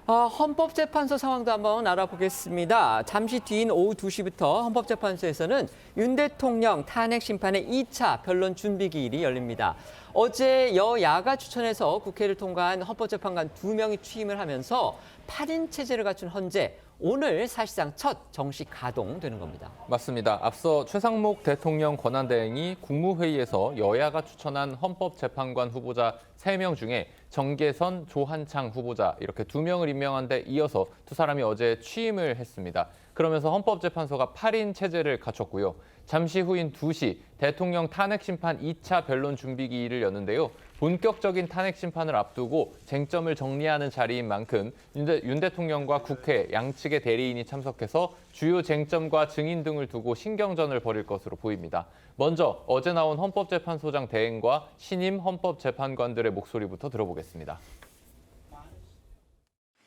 헌법재판소 상황도 한번 알아보겠습니다. 잠시 뒤인 오후 2시부터 헌법재판소에서는 윤 대통령 탄핵 심판의 2차 변론 준비 기일이 열립니다. 어제 여야가 추천해서 국회를 통과한 헌법재판관 2명이 취임을 하면서 8인 체제를 갖춘 헌재, 오늘 사실상 첫 정식 가동되는 겁니다. 맞습니다. 앞서 최상목 대통령 권한대행이 국무회의에서 여야가 추천한 헌법재판관 후보자 3명 중에 정계선, 조한창 후보자 이렇게 2명을 임명한 데 이어서 두 사람이 어제 취임을 했습니다. 그러면서 헌법재판소가 8인 체제를 갖췄고요. 잠시 후인 2시 대통령 탄핵 심판 2차 변론 준비 기일을 여는데요. 본격적인 탄핵 심판을 앞두고 쟁점을 정리하는 자리인 만큼 윤 대통령과 국회 양측의 대리인이 참석해서 주요 쟁점과 증인 등을 두고 신경전을 벌일 것으로 보입니다. 먼저 어제 나온 헌법재판소장 대행과 신임 헌법재판관들의 목소리부터 들어보겠습니다.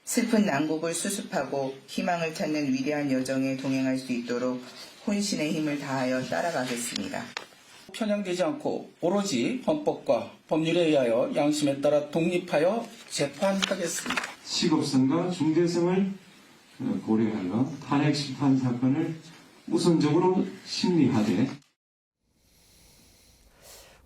슬픈 난국을 수습하고 희망을 찾는 위대한 여정에 동행할 수 있도록 혼신의 힘을 다하여 따라가겠습니다. 편향되지 않고 오로지 헌법과 법률에 의하여 양심에 따라 독립하여 재판하겠습니다. 시급성과 중대성을 고려하여 탄핵 심판 사건을 우선적으로 심리하되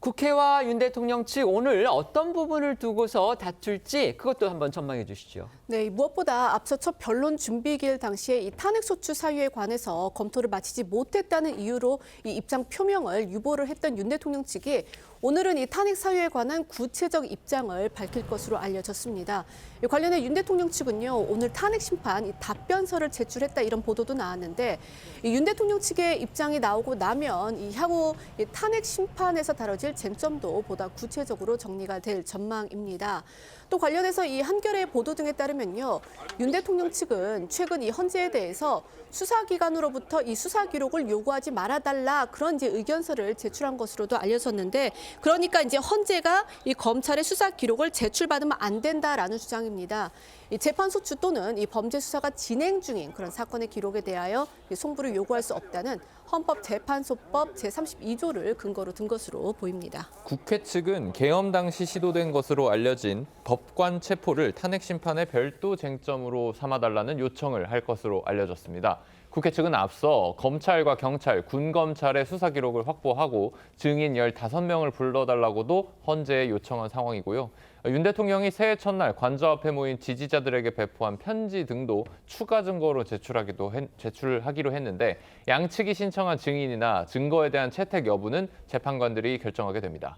국회와 윤 대통령 측 오늘 어떤 부분을 두고서 다툴지 그것도 한번 전망해 주시죠. 네, 무엇보다 앞서 첫 변론 준비기일 당시에 이 탄핵소추 사유에 관해서 검토를 마치지 못했다는 이유로 이 입장 표명을 유보를 했던 윤 대통령 측이 오늘은 이 탄핵 사유에 관한 구체적 입장을 밝힐 것으로 알려졌습니다. 관련해 윤 대통령 측은요, 오늘 탄핵 심판 답변서를 제출했다 이런 보도도 나왔는데 윤 대통령 측의 입장이 나오고 나면 향후 탄핵 심판에서 다뤄질 쟁점도 보다 구체적으로 정리가 될 전망입니다. 또 관련해서 이 한겨레 보도 등에 따르면요, 윤 대통령 측은 최근 이 헌재에 대해서 수사기관으로부터 이 수사 기록을 요구하지 말아달라 그런 이제 의견서를 제출한 것으로도 알려졌는데, 그러니까 이제 헌재가 이 검찰의 수사 기록을 제출받으면 안 된다라는 주장입니다. 이 재판소추 또는 이 범죄 수사가 진행 중인 그런 사건의 기록에 대하여 송부를 요구할 수 없다는 헌법재판소법 제32조를 근거로 든 것으로 보입니다. 국회 측은 계엄 당시 시도된 것으로 알려진 법관 체포를 탄핵 심판의 별도 쟁점으로 삼아달라는 요청을 할 것으로 알려졌습니다. 국회 측은 앞서 검찰과 경찰, 군검찰의 수사 기록을 확보하고 증인 15명을 불러달라고 헌재에 요청한 상황이고요. 윤 대통령이 새해 첫날 관저 앞에 모인 지지자들에게 배포한 편지 등도 추가 증거로 제출하기로 했는데 양측이 신청한 증인이나 증거에 대한 채택 여부는 재판관들이 결정하게 됩니다.